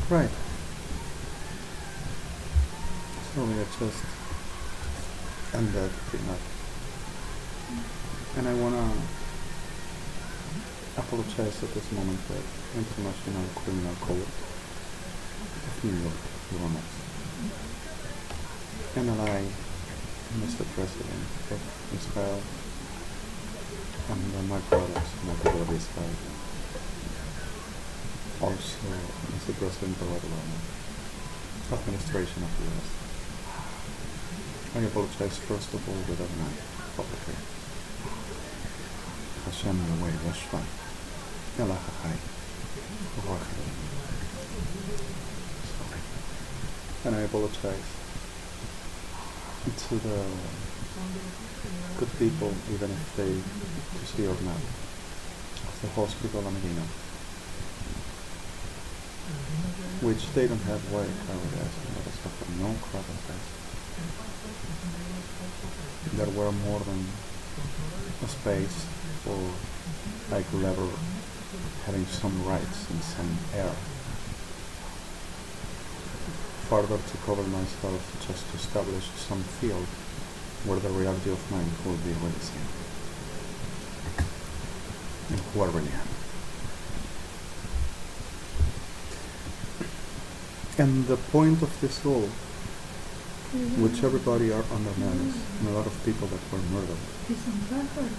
Right. So we are just end that pretty much. And I wanna apologize at this moment for International Criminal Court of New York, UMS. MLI, Mr. President of Israel, and my brothers, my people of Israel. Also, Mr. President of the administration of the US. I apologize first of all with everyone publicly. JHASHEM Yahweh Yeshua, ELA-AA-PFA. Sorry. And I apologize to the good people, even if they to see or not, of the hospital in Medina, which they don't have way carried out suffer no crowd effect. There were more than a space for I could ever having some rights in some air. Further to cover myself just to establish some field where the reality of mind could be really seen. And who I really am. And the point of this all, which everybody are under menace, and a lot of people that were murdered,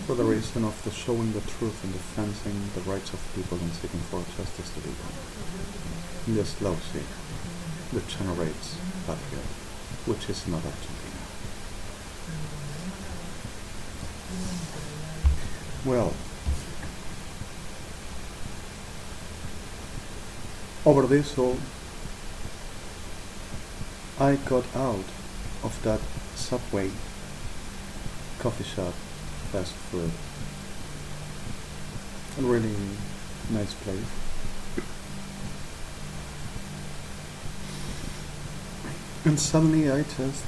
for the reason of the showing the truth and defending the rights of people and seeking for justice to be done. This love seek, that generates patriot, which is not Argentina. Well, over this all, I got out of that Subway, coffee shop, fast food, a really nice place. And suddenly I just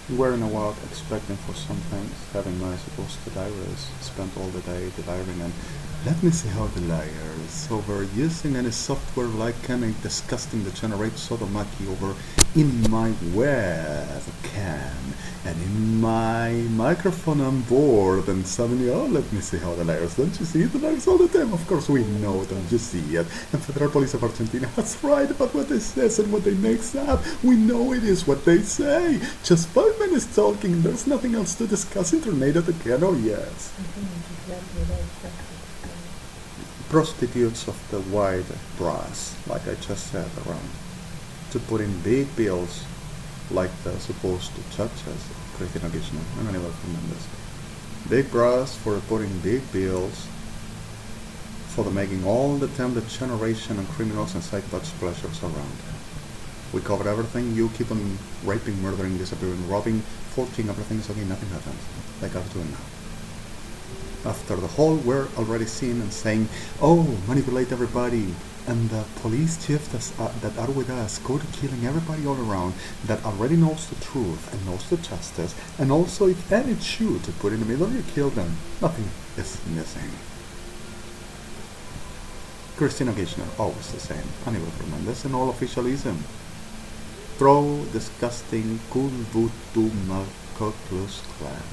were in a walk expecting for some things, having my supposed to diaries, spent all the day diarying, and let me see how the liars over using any software like any disgusting to generate SODOMA over in my webcam and in my microphone on board, and suddenly, oh, let me see how the liars, don't you see the liars all the time? Of course we know, don't you see it? And Federal Police of Argentina, that's right about what they say and what they mix up. We know it is what they say. Just 5 minutes talking, there's nothing else to discuss. Internet again, oh yes. Prostitutes of the white brass, like I just said, around to put in big bills like the supposed judges, KIRSCHNER and Aníbal Fernández. Big brass for putting big bills for the making all the time the generation and criminals and psychopaths pleasures around. We cover everything, you keep on raping, murdering, disappearing, robbing, forging everything, so nothing happens, like I'm doing now. After the whole we're already seen and saying, oh, manipulate everybody, and the police chief that are with us go to killing everybody all around that already knows the truth and knows the justice, and also if any shoe to put in the middle, you kill them. Nothing is missing. KIRSCHNER, always the same. Aníbal Fernández and all officialism. Pro disgusting Kulbutu Malkoklus clan.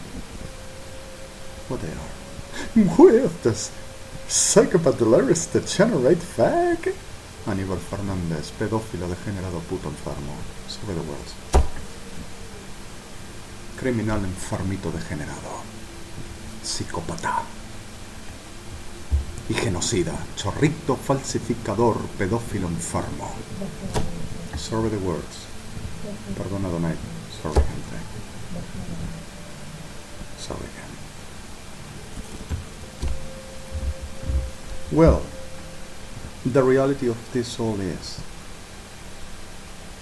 What they are. With this psychopath delirious degenerate fag? Aníbal Fernández, pedófilo degenerado puto enfermo. Sobre the words. Criminal enfermito degenerado. Psicópata. Y genocida. Chorrito falsificador pedófilo enfermo. Sorry the words. Perdona Donate. Sorry gente. Sorry again. Well, the reality of this all is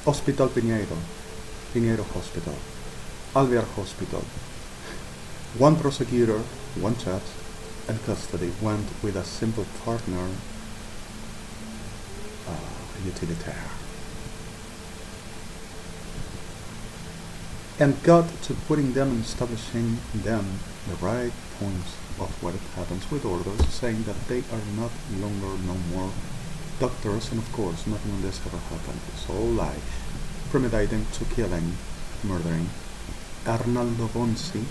Hospital Piñeiro Hospital, Alvear Hospital. One prosecutor, one judge, and custody went with a simple partner, utilitarian, and got to putting them and establishing them the right points of what it happens with orders, saying that they are not longer no more doctors, and of course nothing on this ever happened. It's all lie. Premeditating to killing, murdering Arnaldo Bonzi,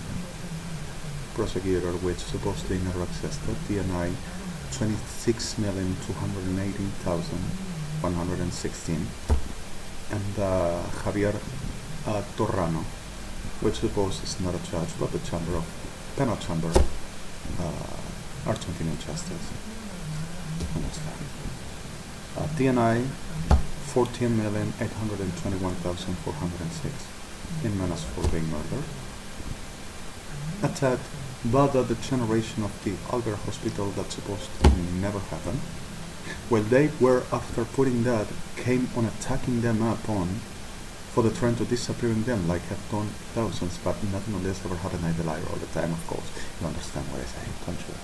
prosecutor which supposedly never existed, DNI 26,218,116, and Javier Torrano, which suppose is not a judge but the chamber of penal chamber, Argentinian justice. DNI 14,821,406 in menace for being murdered. Attacked by the generation of the Albert Hospital that's supposed to never happen. Well, they were, after putting that, came on attacking them upon for the trying to disappearing them, like have done thousands, but nothing of this ever happened. I lie all the time, of course. You understand what I say, don't you?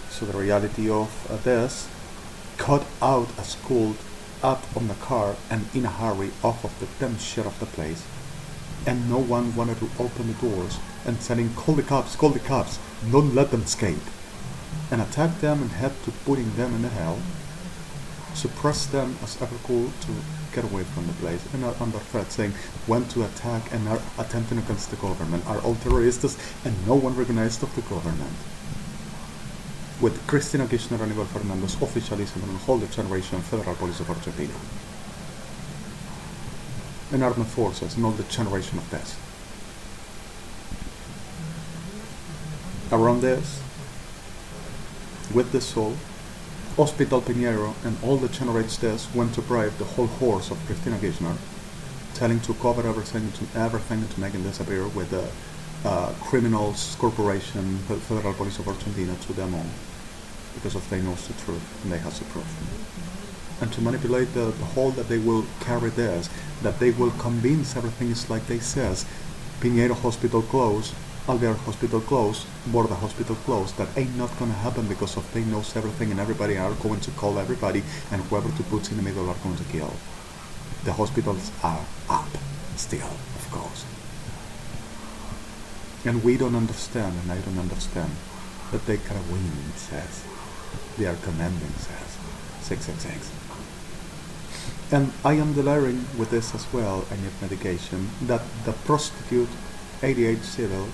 So the reality of this, cut out a school up on the car and in a hurry off of the damn shit of the place, and no one wanted to open the doors and saying, call the cops, don't let them escape, and attack them and head to putting them in the hell, suppress them as ever cool to get away from the place, and are under threat saying when to attack and are attempting against the government, are all terrorists, and no one recognized of the government. With Cristina Kirchner and Aníbal Fernández officialism and whole generation Federal Police of Argentina. And armed forces and all the generation of this. Around this, with the soul, Hospital Piñero and all the generates this went to bribe the whole horse of Cristina Kirchner, telling to cover everything to make it disappear with the criminals corporation, the Federal Police of Argentina, to them all, because of they knows the truth and they have the proof. And to manipulate the whole that they will carry this, that they will convince everything is like they says, Piñero Hospital closed, Alvear Hospital closed, Borda Hospital closed, that ain't not gonna happen because of they knows everything and everybody are going to call everybody and whoever to put in the middle are going to kill. The hospitals are up still, of course. And we don't understand, and I don't understand, that they kind of win, says. They are commanding, says. 666. And I am delirious with this as well, I need medication, that the prostitute 88 civil,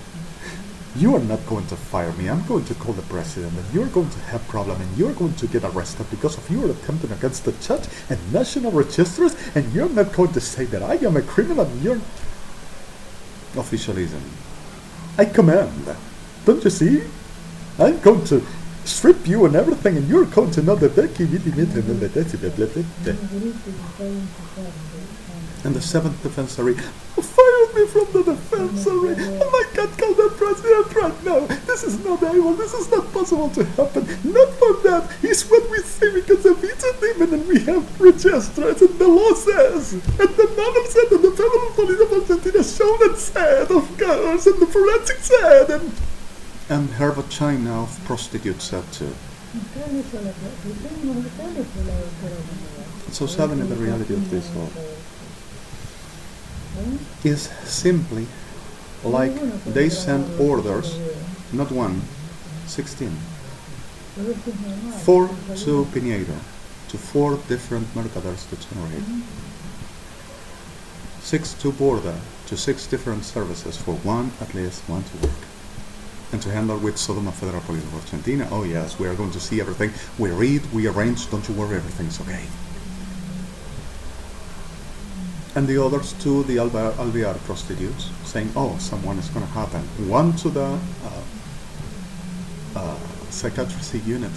you are not going to fire me, I'm going to call the president, and you're going to have problem, and you're going to get arrested because of your attempting against the judge and national registers, and you're not going to say that I am a criminal, and you're... Officialism. I command. Don't you see? I'm going to strip you and everything, and you're going to know that and the 7th defensory fired me from the defensory. Oh my God, call the president right now. This is not able, this is not possible to happen. Not for that. It's what we say because if it's a demon and we have registers and the law says, and the novel said, and the Federal Police of Argentina showed and said, of course, and the forensic said, and her vagina of prostitute said too. So sadly the reality of this all is simply like they send orders, not 1, 16, 4 to Piñero, to 4 different mercaders to generate, 6 to Borda, to 6 different services for at least one to work, and to handle with SODOMA Federal Police of Argentina. Oh yes, we are going to see everything, we read, we arrange, don't you worry, everything's okay. And the others to the Alvear prostitutes, saying, oh, someone is going to happen. 1 to the psychiatry unit